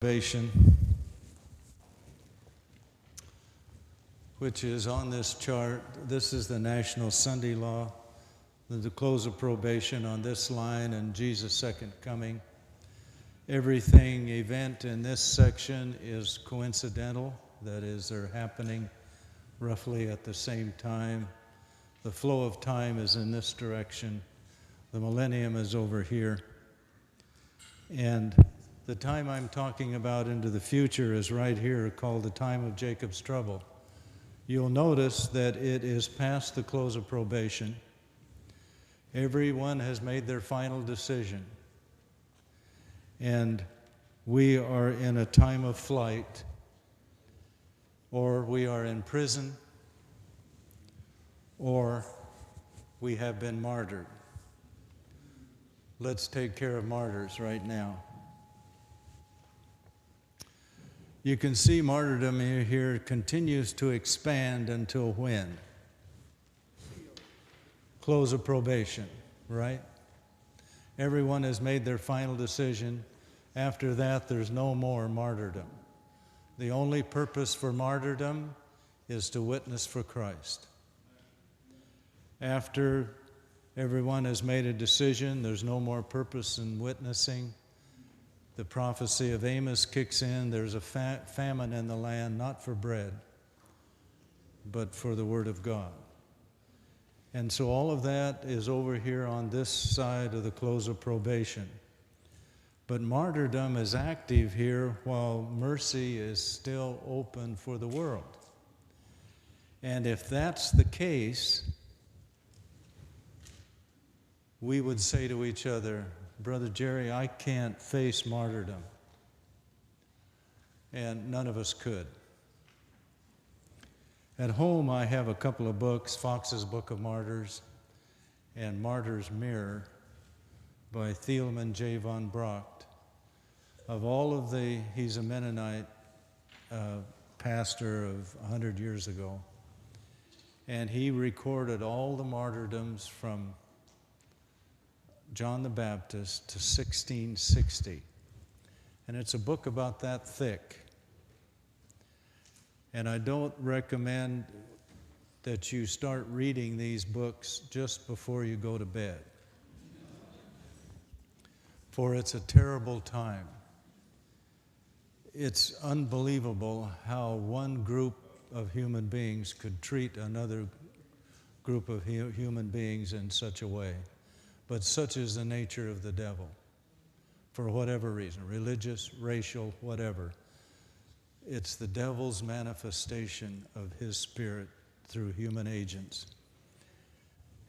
Probation, which is on this chart. This is the National Sunday Law, the close of probation on this line, and Jesus' second coming. Everything event in this section is coincidental. That is, they're happening roughly at the same time. The flow of time is in this direction. The millennium is over here. And the time I'm talking about into the future is right here, called the time of Jacob's trouble. You'll notice that it is past the close of probation. Everyone has made their final decision. And we are in a time of flight, or we are in prison, or we have been martyred. Let's take care of martyrs right now. You can see martyrdom here continues to expand until when? Close of probation, right? Everyone has made their final decision. After that, there's no more martyrdom. The only purpose for martyrdom is to witness for Christ. After everyone has made a decision, there's no more purpose in witnessing. The prophecy of Amos kicks in. There's a famine in the land, not for bread, but for the Word of God. And so all of that is over here on this side of the close of probation. But martyrdom is active here while mercy is still open for the world. And if that's the case, we would say to each other, Brother Jere, I can't face martyrdom. And none of us could. At home, I have a couple of books, Fox's Book of Martyrs and Martyr's Mirror by Thielemann J. von Bracht. Of all of he's a Mennonite pastor of 100 years ago. And he recorded all the martyrdoms from John the Baptist to 1660. And it's a book about that thick. And I don't recommend that you start reading these books just before you go to bed. For it's a terrible time. It's unbelievable how one group of human beings could treat another group of human beings in such a way. But such is the nature of the devil, for whatever reason, religious, racial, whatever. It's the devil's manifestation of his spirit through human agents.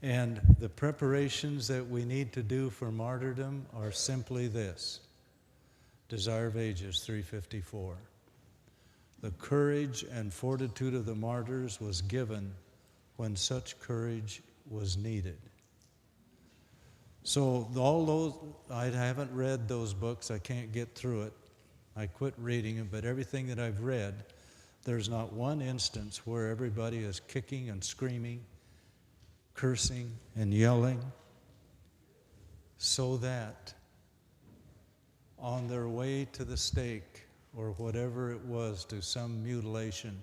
And the preparations that we need to do for martyrdom are simply this. Desire of Ages 354. The courage and fortitude of the martyrs was given when such courage was needed. So all those, I haven't read those books. I can't get through it. I quit reading them, but everything that I've read, there's not one instance where everybody is kicking and screaming, cursing and yelling, so that on their way to the stake or whatever it was, to some mutilation,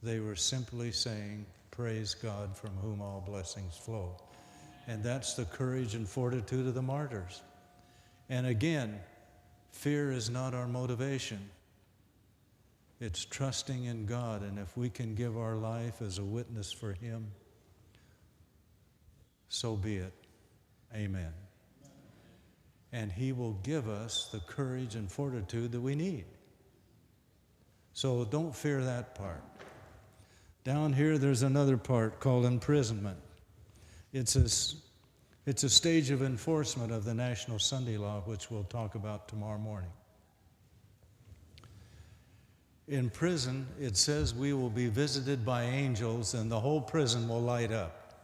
they were simply saying, "Praise God from whom all blessings flow." And that's the courage and fortitude of the martyrs. And again, fear is not our motivation. It's trusting in God, and if we can give our life as a witness for Him, so be it. Amen. And He will give us the courage and fortitude that we need. So don't fear that part. Down here, there's another part called imprisonment. It's a stage of enforcement of the National Sunday Law, which we'll talk about tomorrow morning. In prison, it says we will be visited by angels and the whole prison will light up.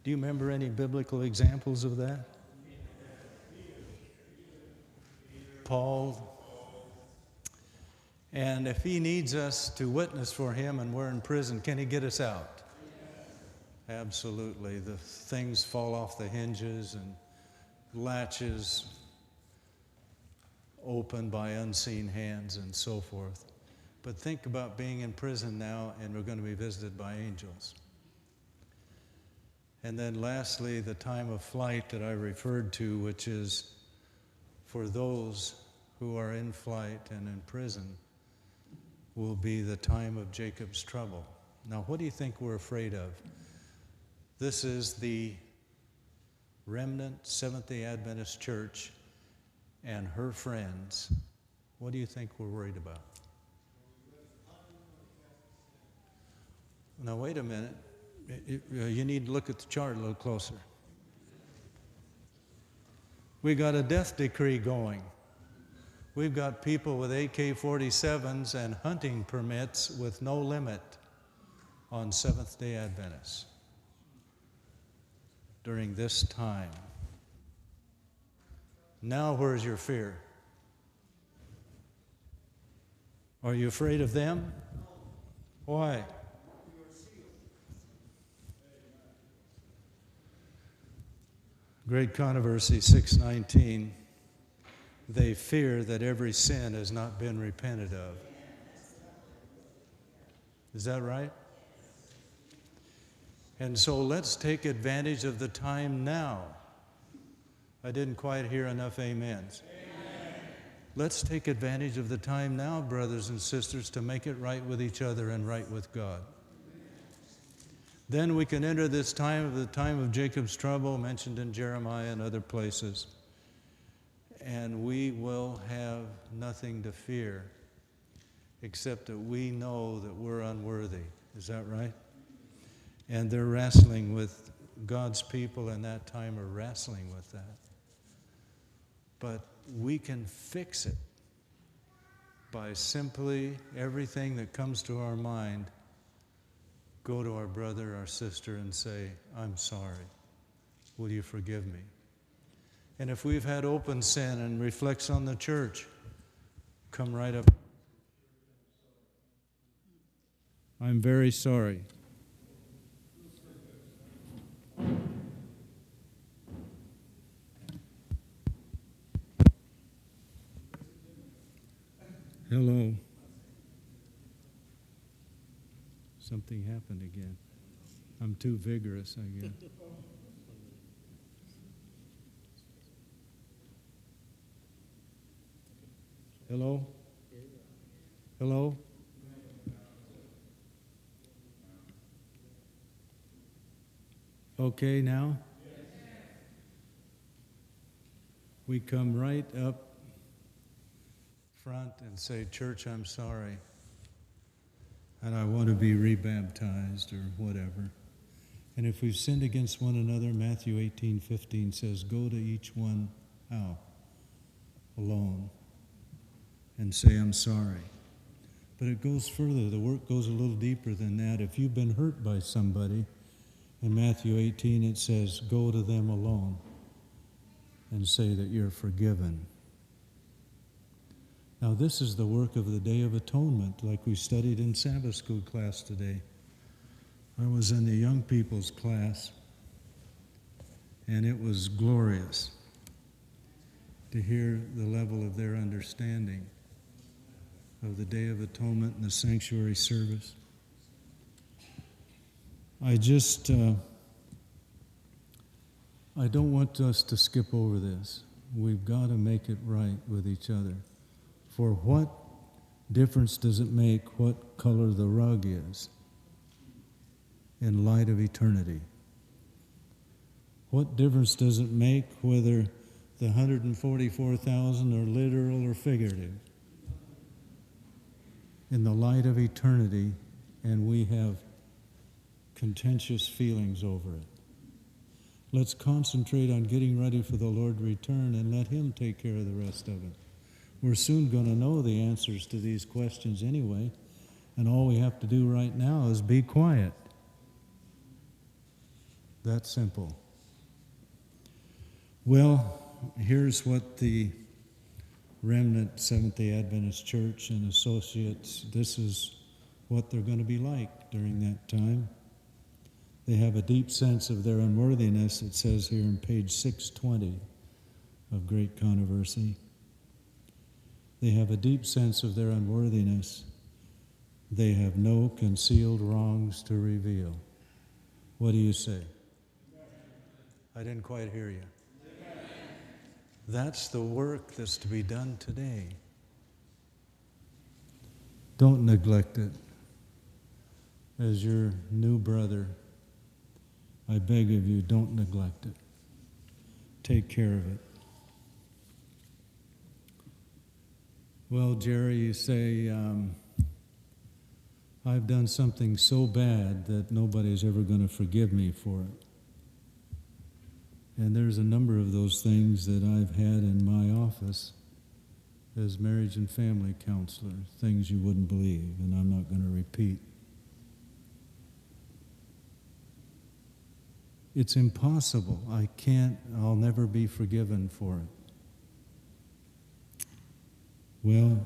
Do you remember any biblical examples of that? Paul. And if he needs us to witness for him and we're in prison, can he get us out? Absolutely. The things fall off the hinges and latches opened by unseen hands and so forth. But think about being in prison now, and we're going to be visited by angels. And then lastly, the time of flight that I referred to, which is for those who are in flight and in prison, will be the time of Jacob's trouble. Now, what do you think we're afraid of? This is the remnant Seventh-day Adventist Church and her friends. What do you think we're worried about? Now, wait a minute. You need to look at the chart a little closer. We got a death decree going. We've got people with AK-47s and hunting permits with no limit on Seventh-day Adventists during this time. Now, where's your fear? Are you afraid of them? Why? Great Controversy 6:19. They fear that every sin has not been repented of. Is that right? And so let's take advantage of the time now. I didn't quite hear enough amens. Amen. Let's take advantage of the time now, brothers and sisters, to make it right with each other and right with God. Then we can enter this time, the time of Jacob's trouble, mentioned in Jeremiah and other places. And we will have nothing to fear except that we know that we're unworthy. Is that right? And they're wrestling with God's people in that time are wrestling with that. But we can fix it by simply everything that comes to our mind, go to our brother, our sister, and say, I'm sorry. Will you forgive me? And if we've had open sin and reflects on the church, come right up. I'm very sorry. Hello. Something happened again. I'm too vigorous, I guess. Hello? Hello? Okay now? We come right up front and say, Church, I'm sorry. And I want to be rebaptized or whatever. And if we've sinned against one another, Matthew 18:15 says, go to each one, how? Alone. And say, I'm sorry. But it goes further. The work goes a little deeper than that. If you've been hurt by somebody, in Matthew 18 it says, go to them alone and say that you're forgiven. Now this is the work of the Day of Atonement, like we studied in Sabbath school class today. I was in the young people's class, and it was glorious to hear the level of their understanding of the Day of Atonement and the sanctuary service. I don't want us to skip over this. We've got to make it right with each other. For what difference does it make what color the rug is in light of eternity? What difference does it make whether the 144,000 are literal or figurative? In the light of eternity, and we have contentious feelings over it. Let's concentrate on getting ready for the Lord's return and let Him take care of the rest of it. We're soon going to know the answers to these questions anyway, and all we have to do right now is be quiet. That simple. Well, here's what the remnant Seventh-day Adventist Church and associates, this is what they're going to be like during that time. They have a deep sense of their unworthiness, it says here on page 620 of Great Controversy. They have a deep sense of their unworthiness. They have no concealed wrongs to reveal. What do you say? I didn't quite hear you. That's the work that's to be done today. Don't neglect it. As your new brother, I beg of you, don't neglect it. Take care of it. Well, Jere, you say, I've done something so bad that nobody's ever going to forgive me for it. And there's a number of those things that I've had in my office as marriage and family counselor, things you wouldn't believe, and I'm not going to repeat. It's impossible. I'll never be forgiven for it. Well,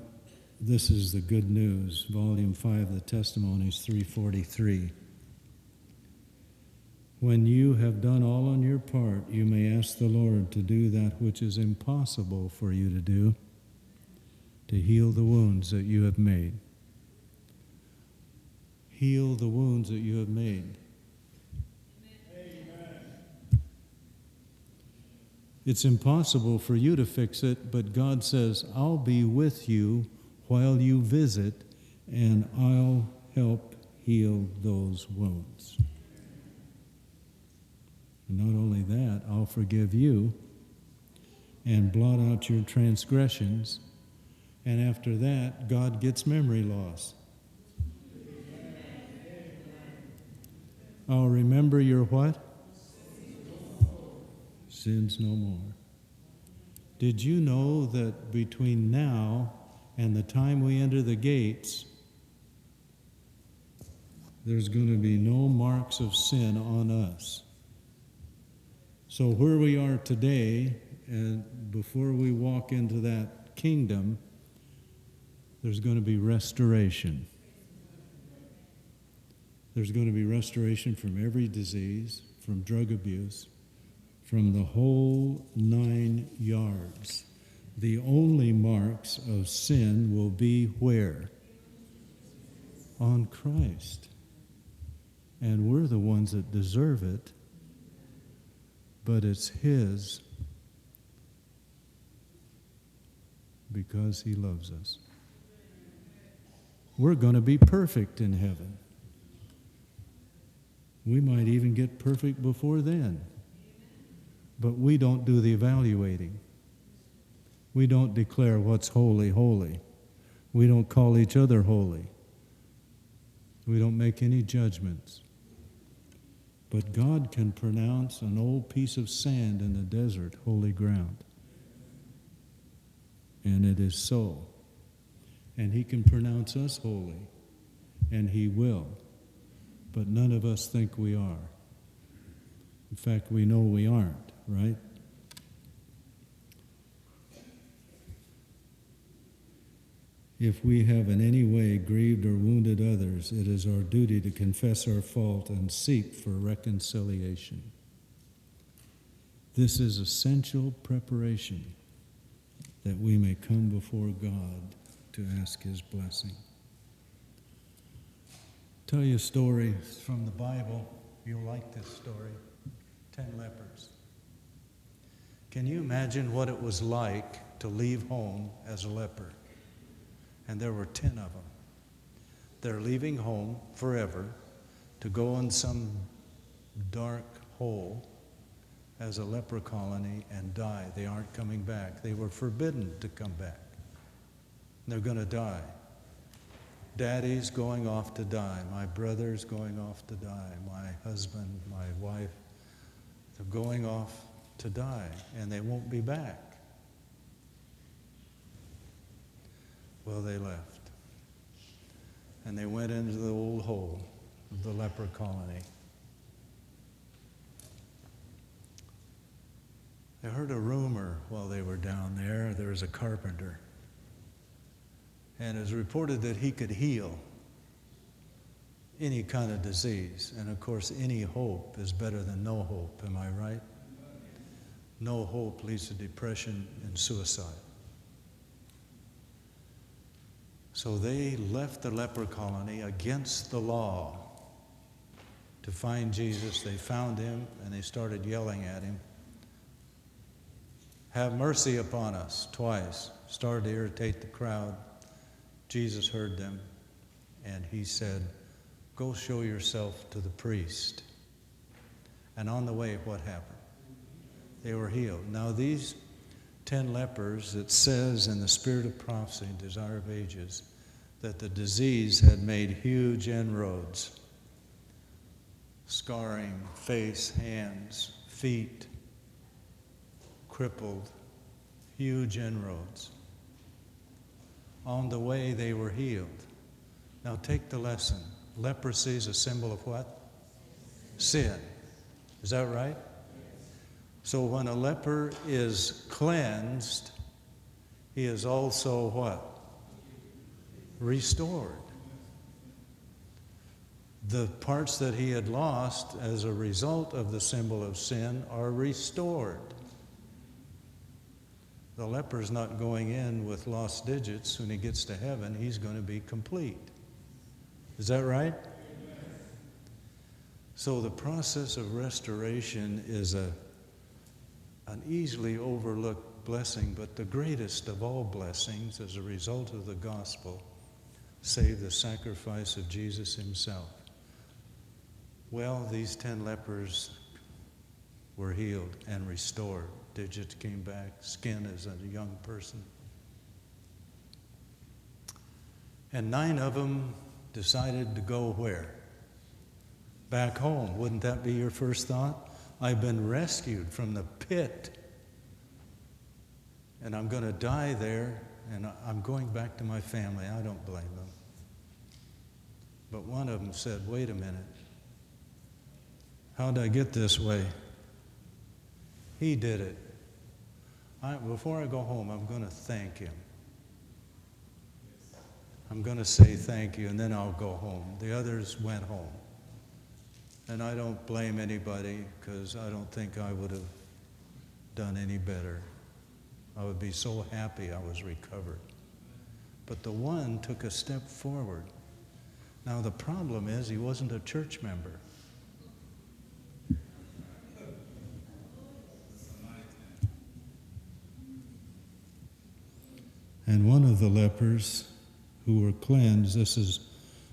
this is the good news. Volume 5 of the Testimonies, 343. When you have done all on your part, you may ask the Lord to do that which is impossible for you to do, to heal the wounds that you have made. Heal the wounds that you have made. It's impossible for you to fix it, but God says, I'll be with you while you visit, and I'll help heal those wounds. And not only that, I'll forgive you and blot out your transgressions, and after that, God gets memory loss. I'll remember your what? Sins no more. Did you know that between now and the time we enter the gates, there's going to be no marks of sin on us? So where we are today, and before we walk into that kingdom, there's going to be restoration. There's going to be restoration from every disease, from drug abuse, from the whole 9 yards. The only marks of sin will be where? On Christ. And we're the ones that deserve it, but it's His because He loves us. We're going to be perfect in heaven. We might even get perfect before then. But we don't do the evaluating. We don't declare what's holy, holy. We don't call each other holy. We don't make any judgments. But God can pronounce an old piece of sand in the desert holy ground. And it is so. And He can pronounce us holy. And He will. But none of us think we are. In fact, we know we aren't, right? If we have in any way grieved or wounded others, it is our duty to confess our fault and seek for reconciliation. This is essential preparation that we may come before God to ask His blessing. Tell you a story from the Bible. You'll like this story. 10 lepers. Can you imagine what it was like to leave home as a leper? And there were 10 of them. They're leaving home forever to go in some dark hole as a leper colony and die. They aren't coming back. They were forbidden to come back. They're going to die. Daddy's going off to die. My brother's going off to die. My husband, my wife, they're going off to die, and they won't be back. Well, they left. And they went into the old hole of the leper colony. They heard a rumor while they were down there. There was a carpenter. And it was reported that he could heal any kind of disease. And of course, any hope is better than no hope. Am I right? No hope leads to depression and suicide. So they left the leper colony against the law to find Jesus. They found him and they started yelling at him, "Have mercy upon us," twice. Started to irritate the crowd. Jesus heard them and he said, "Go show yourself to the priest." And on the way, what happened? They were healed. Now these 10 lepers, it says in the spirit of prophecy, Desire of Ages, that the disease had made huge inroads. Scarring, face, hands, feet, crippled, huge inroads. On the way, they were healed. Now take the lesson. Leprosy is a symbol of what? Sin. Is that right? So when a leper is cleansed, he is also what? Restored. The parts that he had lost as a result of the symbol of sin are restored. The leper's not going in with lost digits. When he gets to heaven, he's going to be complete. Is that right? So the process of restoration is an easily overlooked blessing, but the greatest of all blessings as a result of the gospel, save the sacrifice of Jesus himself. Well, these 10 lepers were healed and restored. Digits came back, skin as a young person. And 9 of them decided to go where? Back home. Wouldn't that be your first thought? I've been rescued from the pit, and I'm going to die there, and I'm going back to my family. I don't blame them. But one of them said, "Wait a minute. How'd I get this way? He did it. Before I go home, I'm going to thank him. I'm going to say thank you, and then I'll go home." The others went home. And I don't blame anybody, because I don't think I would have done any better. I would be so happy I was recovered. But the one took a step forward. Now the problem is he wasn't a church member. And one of the lepers who were cleansed, this is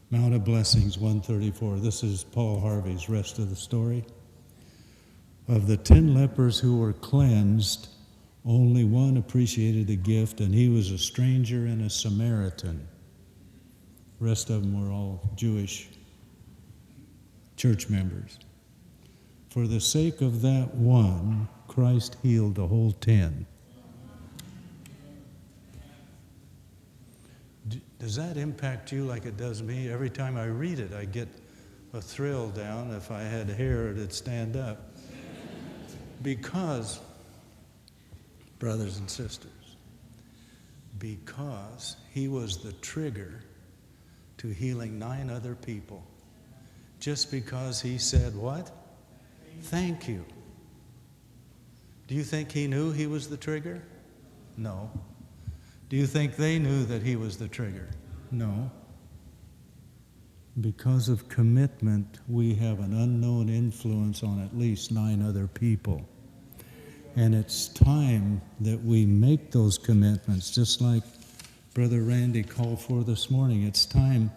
Mount of Blessings 134. This is Paul Harvey's rest of the story. Of the 10 lepers who were cleansed, only one appreciated the gift, and he was a stranger and a Samaritan. The rest of them were all Jewish church members. For the sake of that one, Christ healed the whole 10. Does that impact you like it does me? Every time I read it, I get a thrill down. If I had hair, it'd stand up. Because, brothers and sisters, because he was the trigger to healing 9 other people. Just because he said what? Thank you. Do you think he knew he was the trigger? No. Do you think they knew that he was the trigger? No. Because of commitment, we have an unknown influence on at least 9 other people. And it's time that we make those commitments, just like Brother Randy called for this morning. It's time,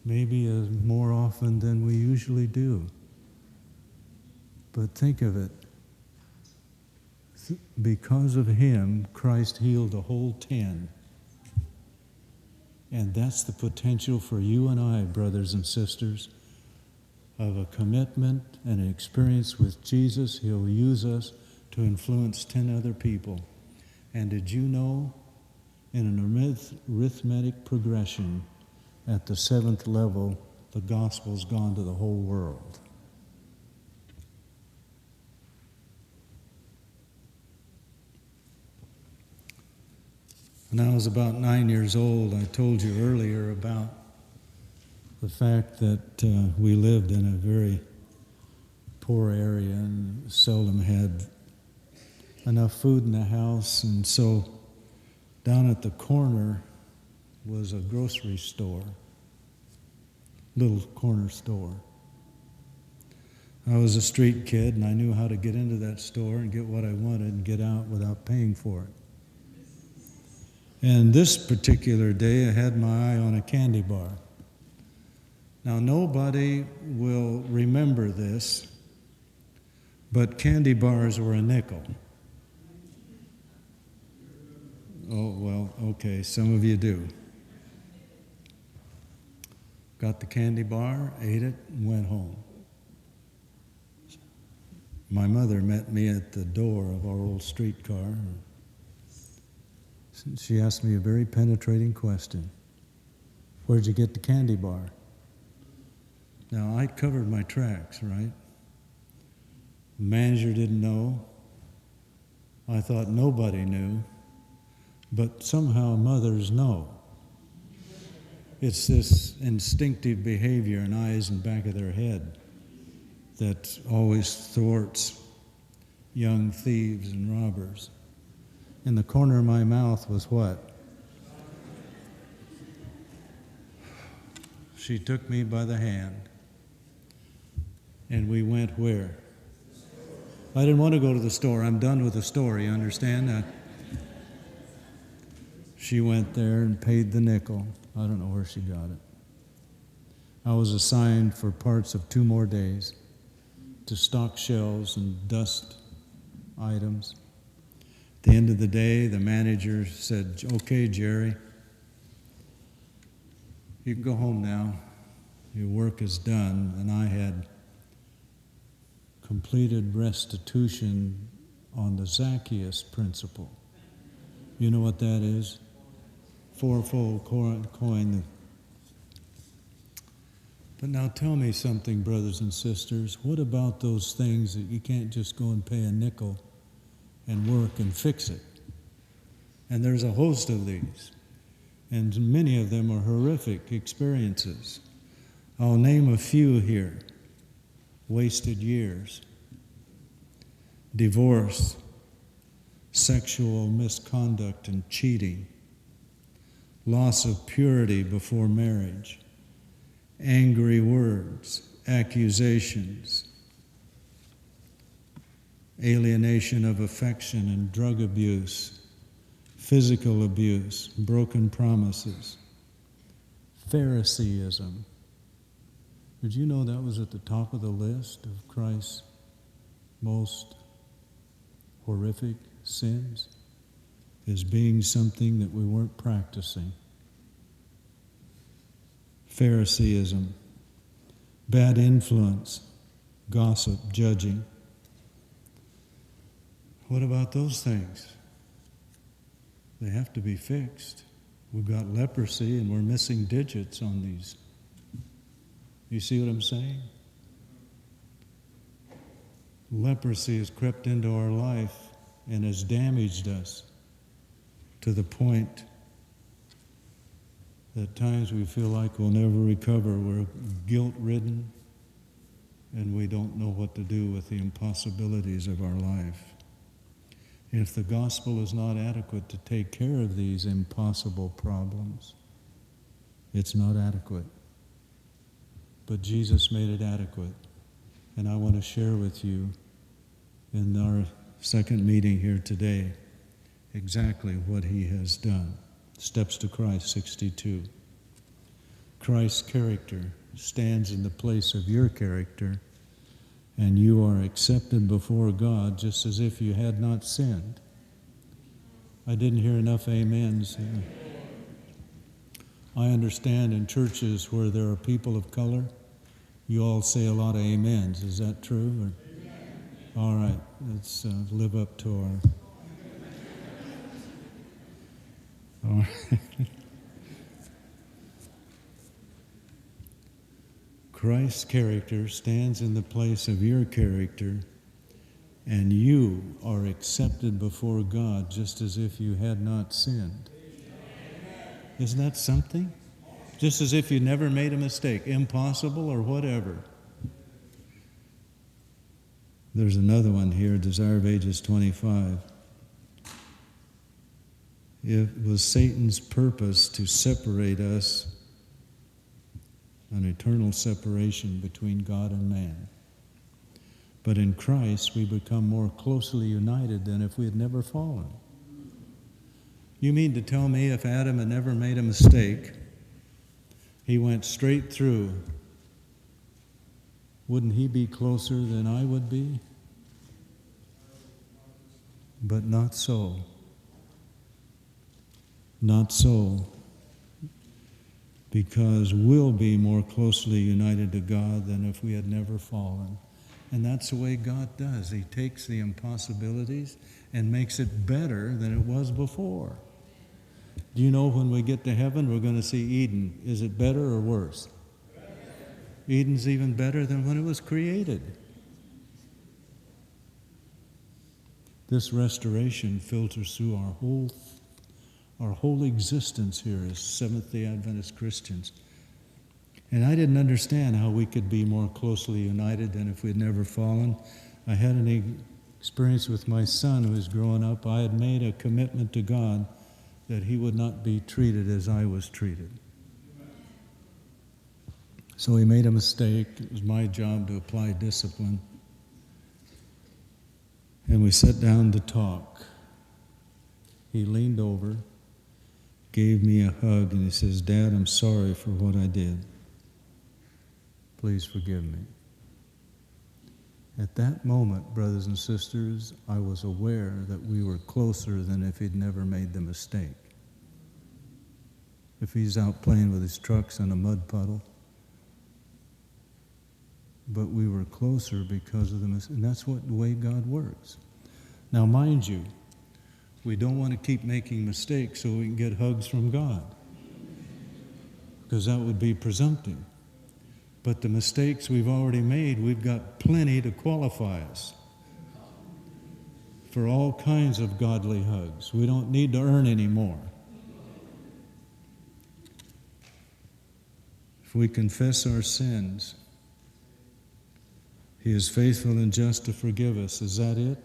maybe more often than we usually do. But think of it. Because of him, Christ healed the whole 10. And that's the potential for you and I, brothers and sisters, of a commitment and an experience with Jesus. He'll use us to influence 10 other people. And did you know, in an arithmetic progression, at the 7th level, the gospel's gone to the whole world? When I was about 9 years old, I told you earlier about the fact that we lived in a very poor area and seldom had enough food in the house. And so down at the corner was a grocery store, little corner store. I was a street kid, and I knew how to get into that store and get what I wanted and get out without paying for it. And this particular day, I had my eye on a candy bar. Now, nobody will remember this, but candy bars were a nickel. Oh, well, okay, some of you do. Got the candy bar, ate it, and went home. My mother met me at the door of our old streetcar. She asked me a very penetrating question. Where'd you get the candy bar? Now, I covered my tracks, right? The manager didn't know. I thought nobody knew. But somehow mothers know. It's this instinctive behavior in eyes and back of their head that always thwarts young thieves and robbers. In the corner of my mouth was what? She took me by the hand, and we went where? I didn't want to go to the store. I'm done with the story, you understand? She went there and paid the nickel. I don't know where she got it. I was assigned for parts of 2 more days to stock shelves and dust items. At the end of the day, the manager said, "Okay, Jere, you can go home now. Your work is done." And I had completed restitution on the Zacchaeus principle. You know what that is? 4-fold coin. But now tell me something, brothers and sisters. What about those things that you can't just go and pay a nickel and work and fix it? And there's a host of these. And many of them are horrific experiences. I'll name a few here. Wasted years, divorce, sexual misconduct and cheating, loss of purity before marriage, angry words, accusations, alienation of affection and drug abuse, physical abuse, broken promises, Phariseeism. Did you know that was at the top of the list of Christ's most horrific sins? As being something that we weren't practicing. Phariseeism, bad influence, gossip, judging. What about those things? They have to be fixed. We've got leprosy and we're missing digits on these. You see what I'm saying? Leprosy has crept into our life and has damaged us to the point that at times we feel like we'll never recover. We're guilt-ridden, and we don't know what to do with the impossibilities of our life. If the gospel is not adequate to take care of these impossible problems, it's not adequate. But Jesus made it adequate. And I want to share with you in our second meeting here today exactly what he has done. Steps to Christ 62. Christ's character stands in the place of your character, and you are accepted before God just as if you had not sinned. I didn't hear enough amens. I understand in churches where there are people of color, you all say a lot of amens. Is that true? Or, all right, let's live up to our... All right. Christ's character stands in the place of your character, and you are accepted before God just as if you had not sinned. Isn't that something? Just as if you never made a mistake, impossible or whatever. There's another one here, Desire of Ages 25. It was Satan's purpose to separate us, an eternal separation between God and man. But in Christ, we become more closely united than if we had never fallen. You mean to tell me if Adam had never made a mistake, he went straight through, wouldn't he be closer than I would be? But not so. Not so. Because we'll be more closely united to God than if we had never fallen. And that's the way God does. He takes the impossibilities and makes it better than it was before. Do you know when we get to heaven, we're going to see Eden. Is it better or worse? Eden's even better than when it was created. This restoration filters through our whole existence here as Seventh-day Adventist Christians. And I didn't understand how we could be more closely united than if we had never fallen. I had an experience with my son who was growing up. I had made a commitment to God that he would not be treated as I was treated. So he made a mistake. It was my job to apply discipline. And we sat down to talk. He leaned over, gave me a hug, and he says, "Dad, I'm sorry for what I did. Please forgive me." At that moment, brothers and sisters, I was aware that we were closer than if he'd never made the mistake. If he's out playing with his trucks in a mud puddle. But we were closer because of the mistake. And that's the way God works. Now, mind you, we don't want to keep making mistakes so we can get hugs from God. Because that would be presumptive. But the mistakes we've already made, we've got plenty to qualify us for all kinds of godly hugs. We don't need to earn any more. If we confess our sins, He is faithful and just to forgive us. Is that it?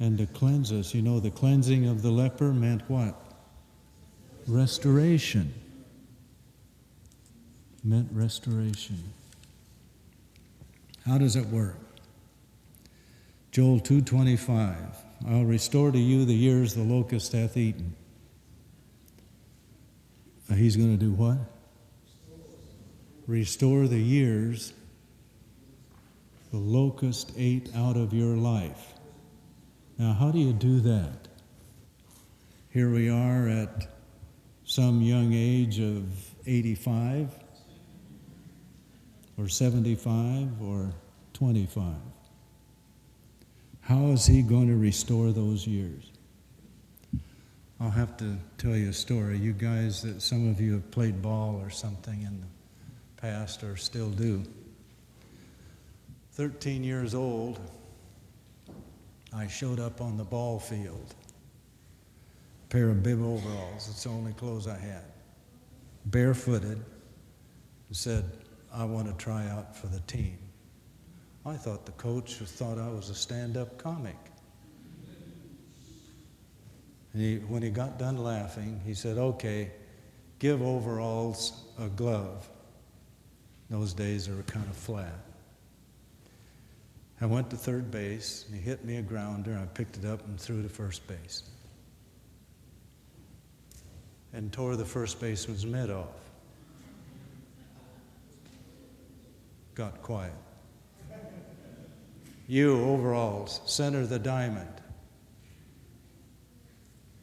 And to cleanse us. You know, the cleansing of the leper meant what? Restoration. Meant restoration. How does it work? Joel 2:25. I'll restore to you the years the locust hath eaten. He's going to do what? Restore the years the locust ate out of your life. Now, how do you do that? Here we are at some young age of 85 or 75 or 25. How is he going to restore those years? I'll have to tell you a story. You guys, that some of you have played ball or something in the past or still do. 13 years old, I showed up on the ball field. A pair of bib overalls, it's the only clothes I had. Barefooted, and said, "I want to try out for the team." I thought the coach thought I was a stand-up comic. And when he got done laughing, he said, "Okay, give overalls a glove." Those days they were kind of flat. I went to third base, and he hit me a grounder, I picked it up and threw to first base. And tore the first baseman's mitt off. Got quiet. You, overalls, center of the diamond.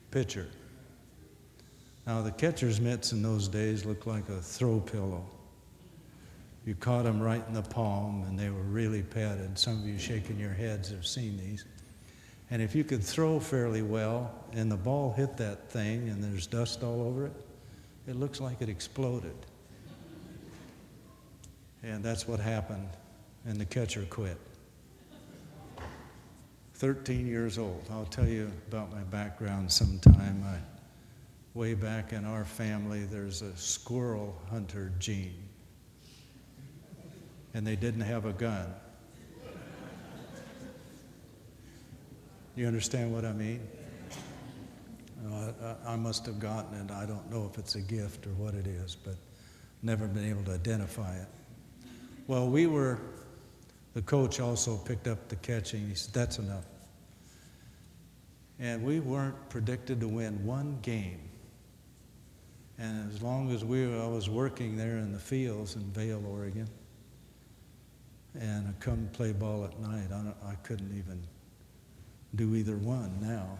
Pitcher. Now, the catcher's mitts in those days looked like a throw pillow. You caught them right in the palm, and they were really padded. Some of you shaking your heads have seen these. And if you could throw fairly well, and the ball hit that thing, and there's dust all over it, it looks like it exploded. And that's what happened, and the catcher quit. 13 years old. I'll tell you about my background sometime. Way back in our family, there's a squirrel hunter gene. And they didn't have a gun. You understand what I mean? I must have gotten it. I don't know if it's a gift or what it is, but never been able to identify it. Well, the coach also picked up the catching. He said, that's enough. And we weren't predicted to win one game. And as long as I was working there in the fields in Vail, Oregon, and I come play ball at night, I couldn't even do either one now.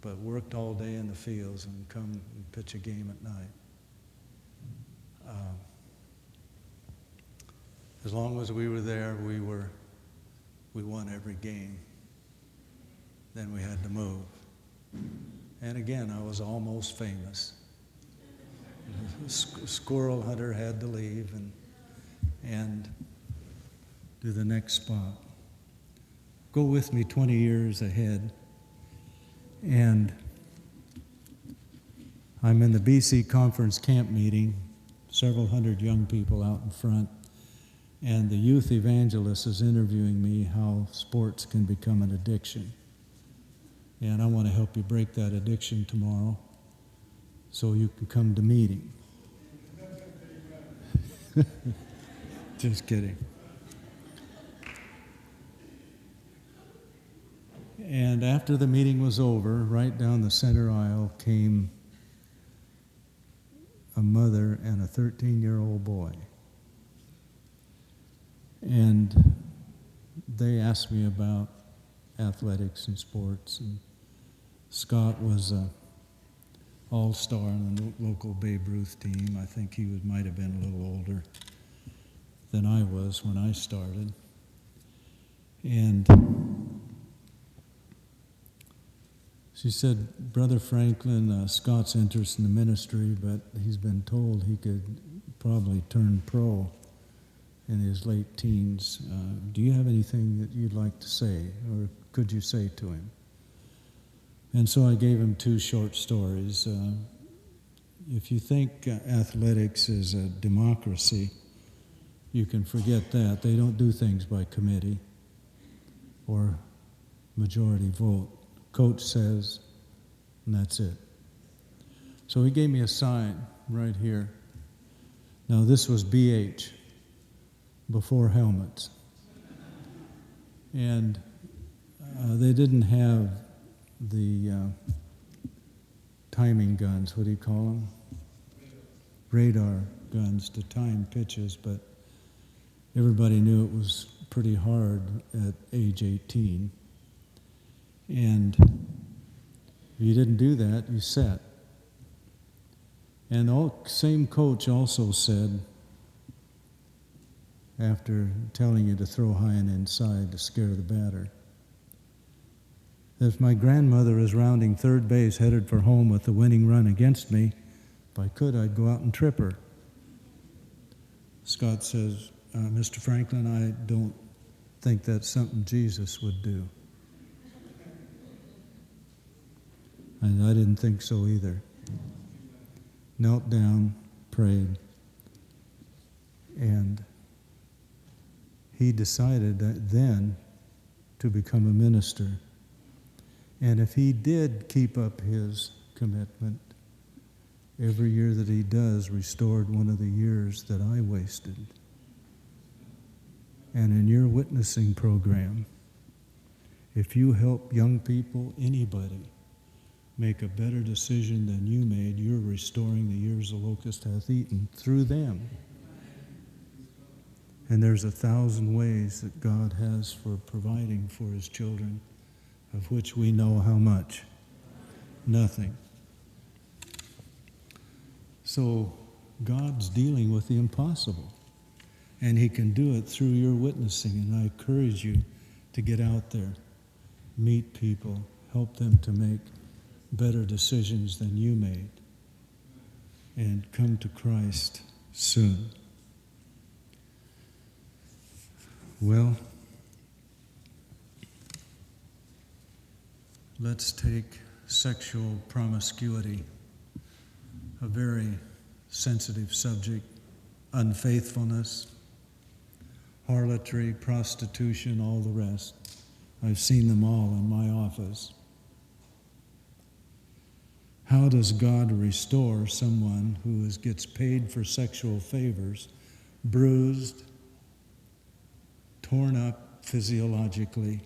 But worked all day in the fields and come and pitch a game at night. As long as we were there, we won every game. Then we had to move. And again, I was almost famous. Squirrel hunter had to leave and do the next spot. Go with me 20 years ahead. And I'm in the BC Conference camp meeting, several hundred young people out in front, and the youth evangelist is interviewing me how sports can become an addiction. And I want to help you break that addiction tomorrow so you can come to meeting. Just kidding. And after the meeting was over, right down the center aisle came a mother and a 13-year-old boy. And they asked me about athletics and sports. And Scott was an all-star on the local Babe Ruth team. I think he might have been a little older than I was when I started. And she said, Brother Franklin, Scott's interested in the ministry, but he's been told he could probably turn pro in his late teens. Do you have anything that you'd like to say, or could you say to him? And so I gave him 2 short stories. If you think athletics is a democracy, you can forget that. They don't do things by committee or majority vote. Coach says, and that's it. So he gave me a sign right here. Now this was BH, before helmets. And they didn't have the timing guns, what do you call them? Radar guns to time pitches, but everybody knew it was pretty hard at age 18. And if you didn't do that, you sat. And the same coach also said, after telling you to throw high and inside to scare the batter, if my grandmother is rounding third base headed for home with the winning run against me, if I could, I'd go out and trip her. Scott says, Mr. Franklin, I don't think that's something Jesus would do. And I didn't think so either. Knelt down, prayed, and he decided that then to become a minister. And if he did keep up his commitment, every year that he does restored one of the years that I wasted. And in your witnessing program, if you help young people, anybody, make a better decision than you made, you're restoring the years the locust hath eaten through them. And there's 1,000 ways that God has for providing for his children, of which we know how much? Nothing. So God's dealing with the impossible, and he can do it through your witnessing. And I encourage you to get out there, meet people, help them to make better decisions than you made, and come to Christ soon. Well, let's take sexual promiscuity, a very sensitive subject, unfaithfulness, harlotry, prostitution, all the rest. I've seen them all in my office. How does God restore someone who gets paid for sexual favors, bruised, torn up physiologically?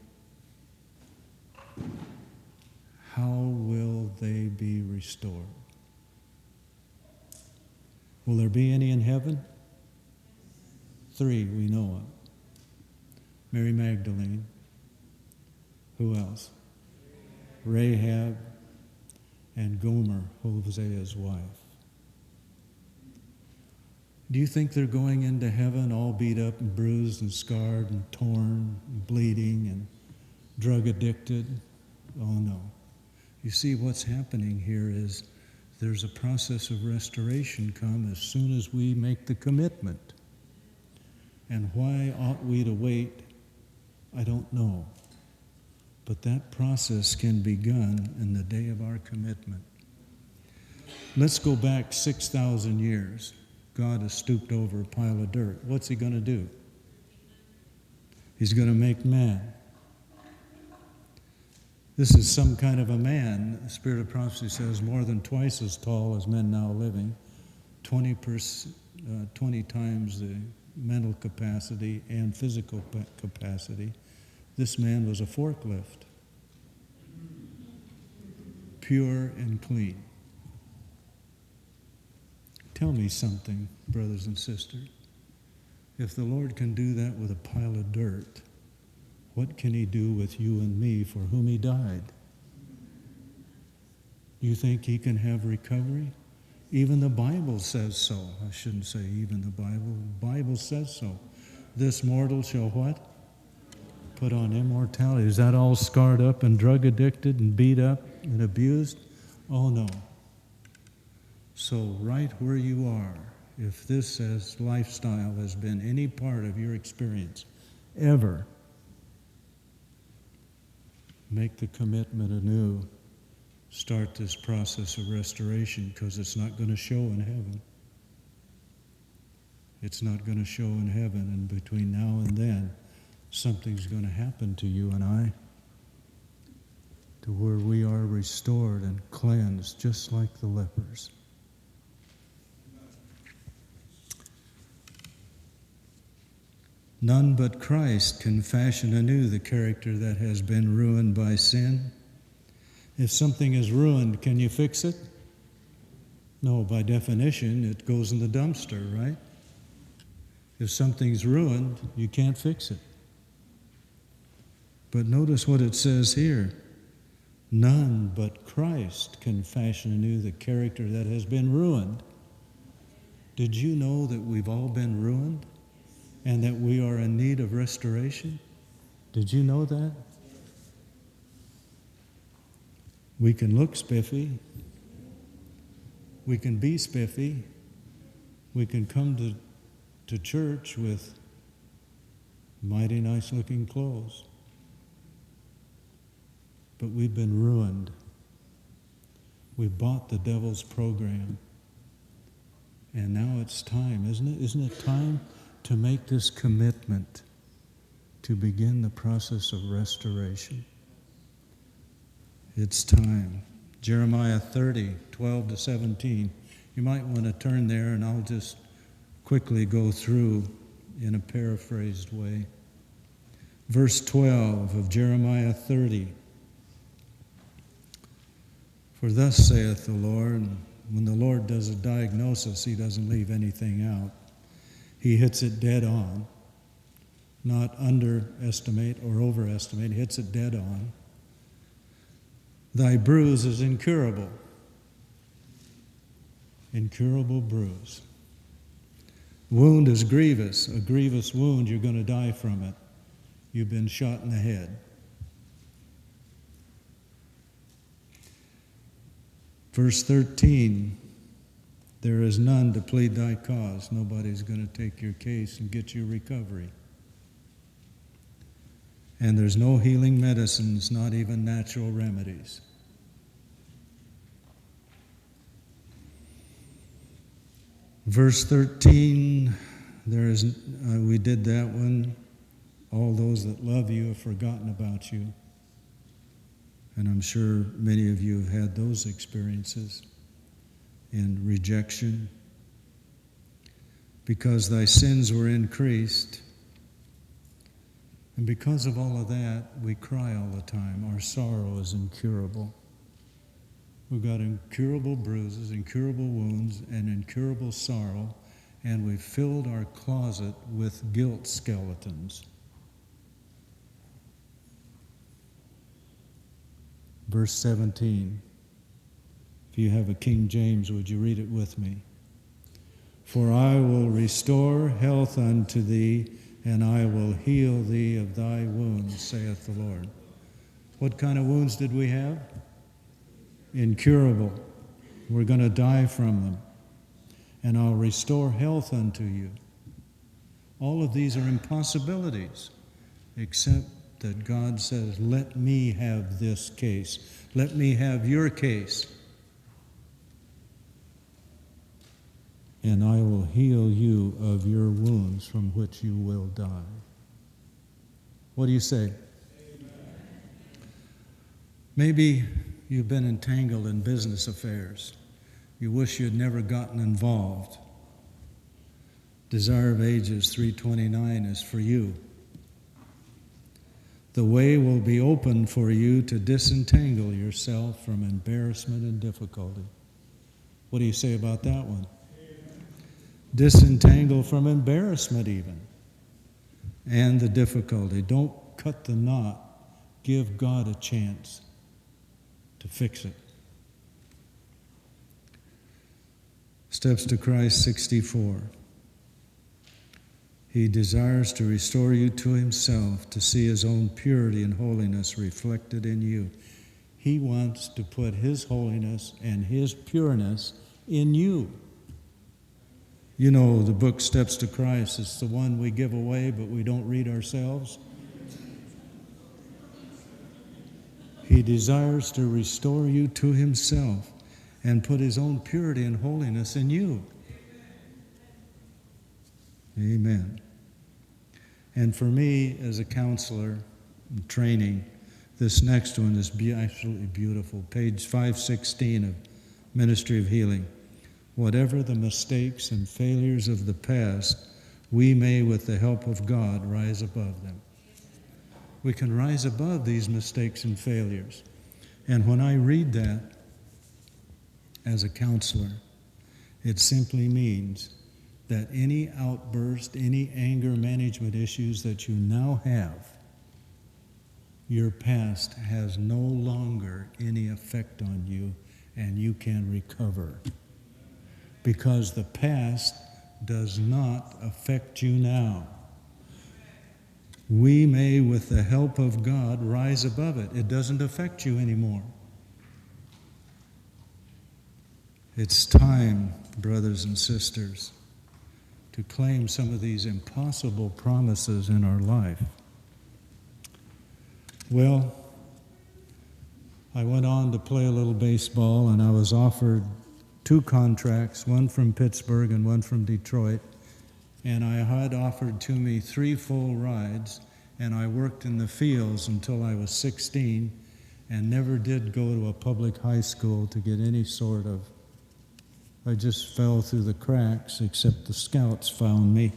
How will they be restored? Will there be any in heaven? 3 we know of. Mary Magdalene. Who else? Rahab and Gomer, Hosea's wife. Do you think they're going into heaven all beat up and bruised and scarred and torn and bleeding and drug addicted? Oh no. You see, what's happening here is there's a process of restoration come as soon as we make the commitment. And why ought we to wait? I don't know. But that process can be begun in the day of our commitment. Let's go back 6,000 years. God has stooped over a pile of dirt. What's he going to do? He's going to make man. This is some kind of a man. The Spirit of Prophecy says more than twice as tall as men now living, 20 times the mental capacity and physical capacity. This man was a forklift, pure and clean. Tell me something, brothers and sisters. If the Lord can do that with a pile of dirt, what can he do with you and me for whom he died? You think he can have recovery? Even the Bible says so. I shouldn't say even the Bible. The Bible says so. This mortal shall what? Put on immortality. Is that all scarred up and drug addicted and beat up and abused? Oh no. So right where you are, if this as lifestyle has been any part of your experience ever, make the commitment anew. Start this process of restoration, because it's not going to show in heaven. It's not going to show in heaven, and between now and then, something's going to happen to you and I, to where we are restored and cleansed, just like the lepers. None but Christ can fashion anew the character that has been ruined by sin. If something is ruined, can you fix it? No, by definition, it goes in the dumpster, right? If something's ruined, you can't fix it. But notice what it says here. None but Christ can fashion anew the character that has been ruined. Did you know that we've all been ruined and that we are in need of restoration? Did you know that? We can look spiffy. We can be spiffy. We can come to church with mighty nice looking clothes. But we've been ruined. We bought the devil's program. And now it's time, isn't it? Isn't it time to make this commitment to begin the process of restoration? It's time. Jeremiah 30, 12 to 17. You might want to turn there, and I'll just quickly go through in a paraphrased way. Verse 12 of Jeremiah 30. For thus saith the Lord, when the Lord does a diagnosis, he doesn't leave anything out. He hits it dead on, not underestimate or overestimate. He hits it dead on. Thy bruise is incurable. Incurable bruise. Wound is grievous. A grievous wound, you're going to die from it. You've been shot in the head. Verse 13, there is none to plead thy cause. Nobody's going to take your case and get you recovery. And there's no healing medicines, not even natural remedies. Verse 13, we did that one. All those that love you have forgotten about you. And I'm sure many of you have had those experiences in rejection. Because thy sins were increased. And because of all of that, we cry all the time. Our sorrow is incurable. We've got incurable bruises, incurable wounds, and incurable sorrow, and we've filled our closet with guilt skeletons. Verse 17. If you have a King James, would you read it with me? For I will restore health unto thee, and I will heal thee of thy wounds, saith the Lord. What kind of wounds did we have? Incurable. We're going to die from them. And I'll restore health unto you. All of these are impossibilities, except that God says, let me have this case. Let me have your case. And I will heal you of your wounds from which you will die. What do you say? Amen. Maybe you've been entangled in business affairs. You wish you'd never gotten involved. Desire of Ages 329 is for you. The way will be open for you to disentangle yourself from embarrassment and difficulty. What do you say about that one? Disentangle from embarrassment even, and the difficulty. Don't cut the knot. Give God a chance to fix it. Steps to Christ 64. He desires to restore you to himself, to see his own purity and holiness reflected in you. He wants to put his holiness and his pureness in you. You know, the book Steps to Christ is the one we give away, but we don't read ourselves. He desires to restore you to himself and put his own purity and holiness in you. Amen. And for me, as a counselor in training, this next one is absolutely beautiful. Page 516 of Ministry of Healing. Whatever the mistakes and failures of the past, we may, with the help of God, rise above them. We can rise above these mistakes and failures. And when I read that as a counselor, it simply means that any outburst, any anger management issues that you now have, your past has no longer any effect on you, and you can recover. Because the past does not affect you now. We may, with the help of God, rise above it. It doesn't affect you anymore. It's time, brothers and sisters, to claim some of these impossible promises in our life. Well, I went on to play a little baseball, and I was offered 2 contracts, one from Pittsburgh and one from Detroit, and I had offered to me 3 full rides, and I worked in the fields until I was 16 and never did go to a public high school to get any sort of, I just fell through the cracks, except the scouts found me.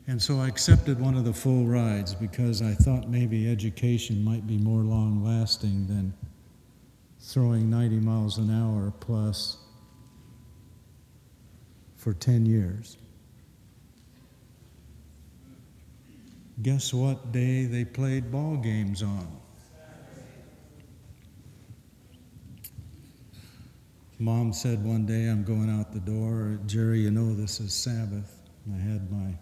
And so I accepted one of the full rides because I thought maybe education might be more long-lasting than throwing 90 miles an hour plus for 10 years. Guess what day they played ball games on? Mom said one day, I'm going out the door, Jere, you know this is Sabbath. And I had my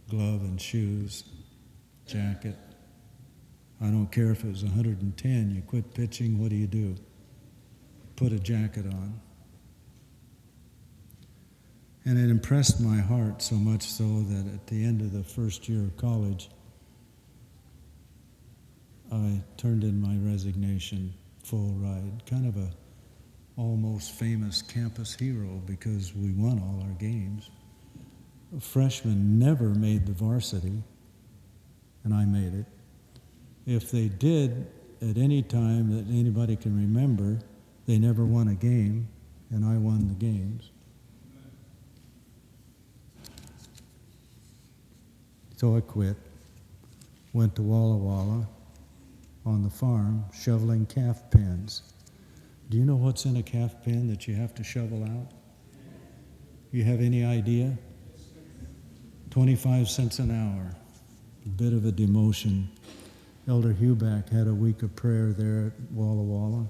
glove and shoes, jacket. I don't care if it was 110, you quit pitching, what do? Put a jacket on. And it impressed my heart so much so that at the end of the first year of college, I turned in my resignation, full ride, kind of a almost famous campus hero because we won all our games. A freshman never made the varsity, and I made it. if they did at any time that anybody can remember, they never won a game, and I won the games. So I quit, went to Walla Walla on the farm, shoveling calf pens. Do you know what's in a calf pen that you have to shovel out? You have any idea? 25 cents an hour. A bit of a demotion. Elder Huback had a week of prayer there at Walla Walla,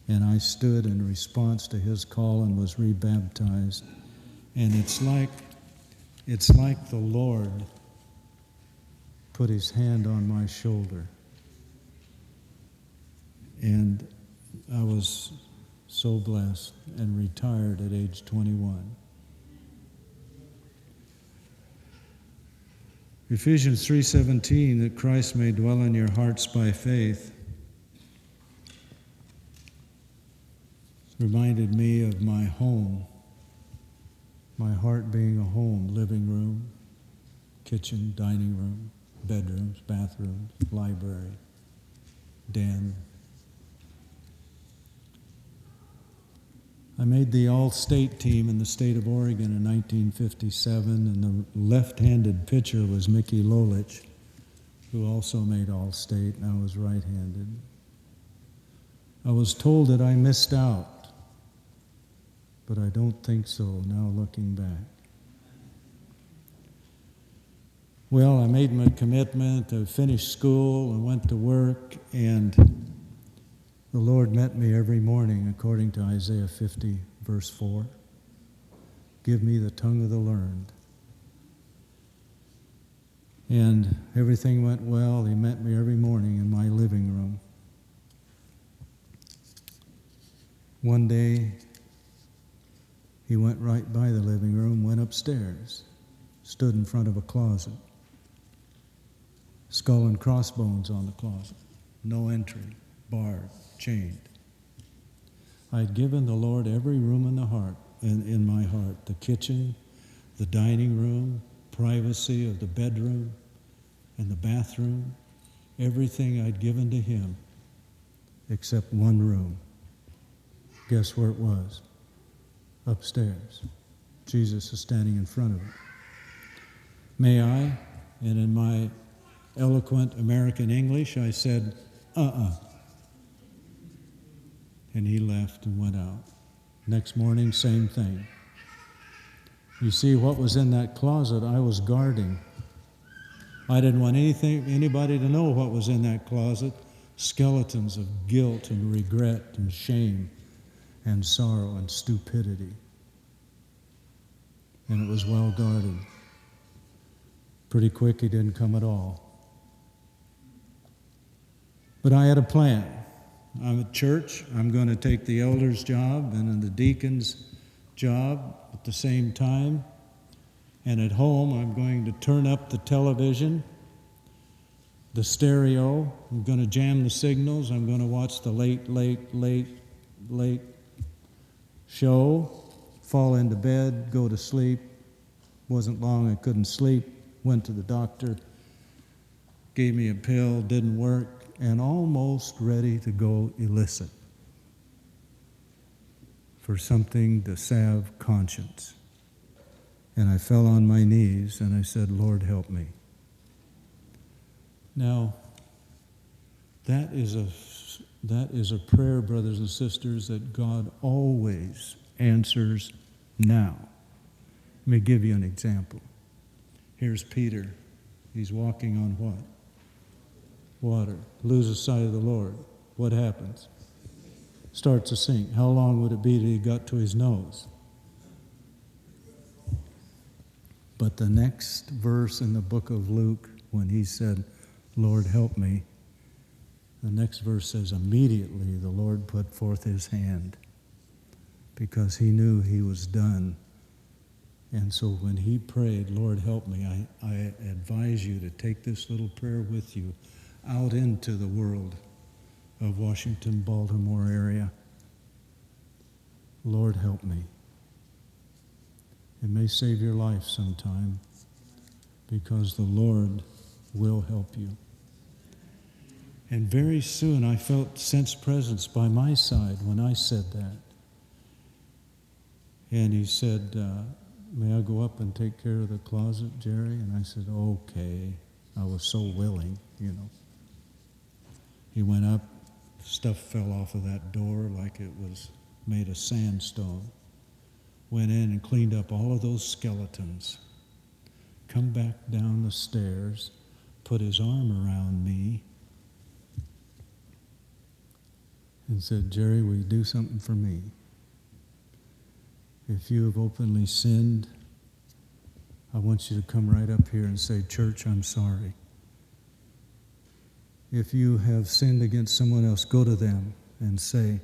and I stood in response to his call and was rebaptized. And it's like the Lord put his hand on my shoulder. And I was so blessed and retired at age 21. Ephesians 3:17, that Christ may dwell in your hearts by faith, reminded me of my home, my heart being a home, living room, kitchen, dining room, bedrooms, bathrooms, library, den. I made the all-state team in the state of Oregon in 1957, and the left-handed pitcher was Mickey Lolich, who also made all-state, and I was right-handed. I was told that I missed out, but I don't think so now looking back. Well, I made my commitment, I finished school and went to work, and the Lord met me every morning according to Isaiah 50, verse 4. Give me the tongue of the learned. And everything went well. He met me every morning in my living room. One day, he went right by the living room, went upstairs, stood in front of a closet. Skull and crossbones on the closet. No entry, barred, chained. I'd given the Lord every room in the heart, in my heart, the kitchen, the dining room, privacy of the bedroom and the bathroom, everything I'd given to him except one room. Guess where it was? Upstairs. Jesus is standing in front of it. May I? And in my eloquent American English, I said, And he left and went out. Next morning, same thing. You see, what was in that closet, I was guarding. I didn't want anybody to know what was in that closet. Skeletons of guilt and regret and shame and sorrow and stupidity. And it was well guarded. Pretty quick, he didn't come at all. But I had a plan. I'm at church. I'm going to take the elder's job and the deacon's job at the same time. And at home, I'm going to turn up the television, the stereo. I'm going to jam the signals. I'm going to watch the late show, fall into bed, go to sleep. Wasn't long, I couldn't sleep. Went to the doctor, gave me a pill, didn't work, and almost ready to go illicit for something to salve conscience. And I fell on my knees and I said, Lord, help me. Now, that is a prayer, brothers and sisters, that God always answers now. Let me give you an example. Here's Peter. He's walking on what? Water. Loses sight of the Lord. What happens? Starts to sink. How long would it be till he got to his nose? But the next verse in the book of Luke, when he said, Lord, help me, the next verse says, immediately the Lord put forth his hand because he knew he was done. And so when he prayed, Lord, help me, I advise you to take this little prayer with you out into the world of Washington, Baltimore area. Lord, help me. It may save your life sometime because the Lord will help you. And very soon I felt sensed presence by my side when I said that. And he said, may I go up and take care of the closet, Jerry? And I said, okay. I was so willing, you know. He went up, stuff fell off of that door like it was made of sandstone. Went in and cleaned up all of those skeletons. Come back down the stairs, put his arm around me, and said, Jerry, will you do something for me? If you have openly sinned, I want you to come right up here and say, Church, I'm sorry. If you have sinned against someone else, go to them and say,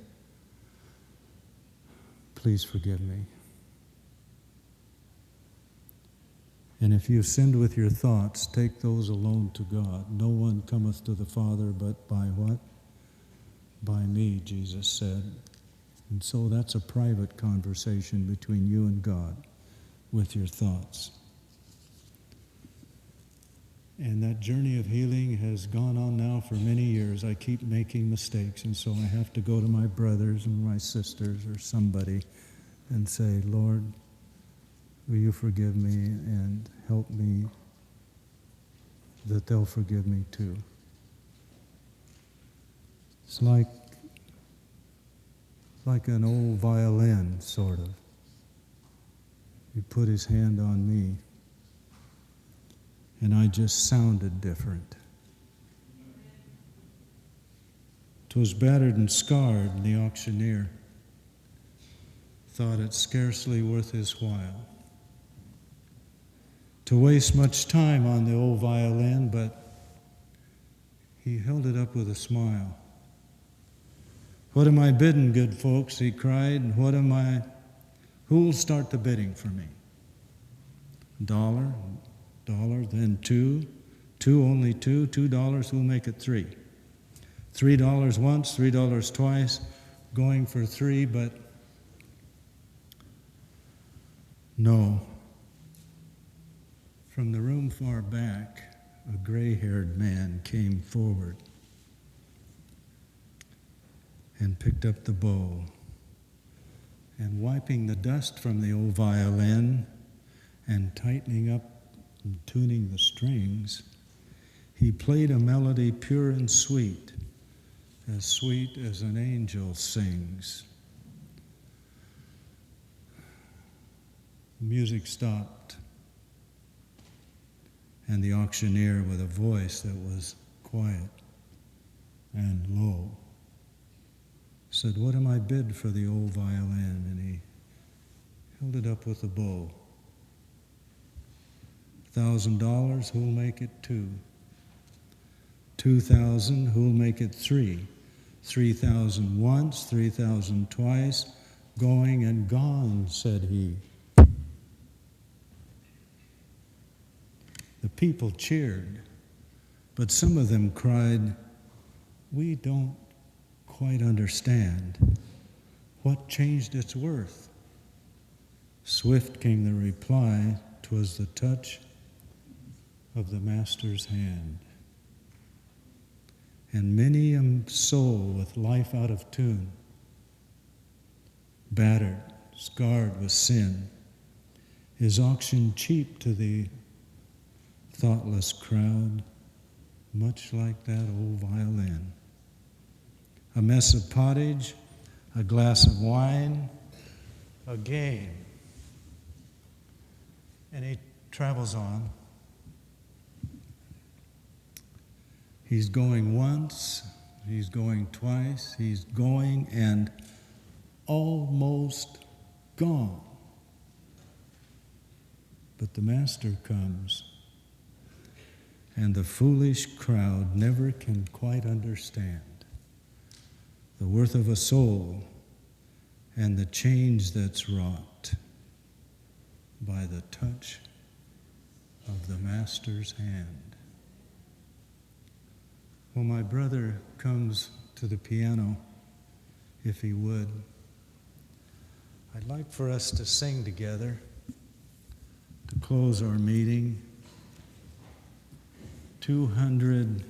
please forgive me. And if you've sinned with your thoughts, take those alone to God. No one cometh to the Father but by what? By me, Jesus said. And so that's a private conversation between you and God with your thoughts. And that journey of healing has gone on now for many years. I keep making mistakes, and so I have to go to my brothers and my sisters or somebody and say, Lord, will you forgive me and help me that they'll forgive me too. It's like an old violin, sort of. He put his hand on me, and I just sounded different. 'Twas battered and scarred, and the auctioneer thought it scarcely worth his while to waste much time on the old violin, but he held it up with a smile. What am I bidding, good folks? He cried. Who'll start the bidding for me? $1, then $2, only $2, who'll make it $3? $3 once, $3 twice, going for $3, but no. From the room far back, a gray-haired man came forward and picked up the bow, and wiping the dust from the old violin and tightening up and tuning the strings, he played a melody pure and sweet as an angel sings. The music stopped, and the auctioneer, with a voice that was quiet and low, said, what am I bid for the old violin? And he held it up with a bow. $1,000, who'll make it $2? $2,000, who'll make it $3? $3,000 once, $3,000 twice, going and gone, said he. The people cheered, but some of them cried, we don't quite understand. What changed its worth? Swift came the reply, 'twas the touch of the Master's hand. And many a soul with life out of tune, battered, scarred with sin, is auctioned cheap to the thoughtless crowd, much like that old violin. A mess of pottage, a glass of wine, a game. And he travels on. He's going once, he's going twice, he's going and almost gone. But the Master comes, and the foolish crowd never can quite understand the worth of a soul and the change that's wrought by the touch of the Master's hand. Well, my brother comes to the piano, if he would. I'd like for us to sing together to close our meeting. 200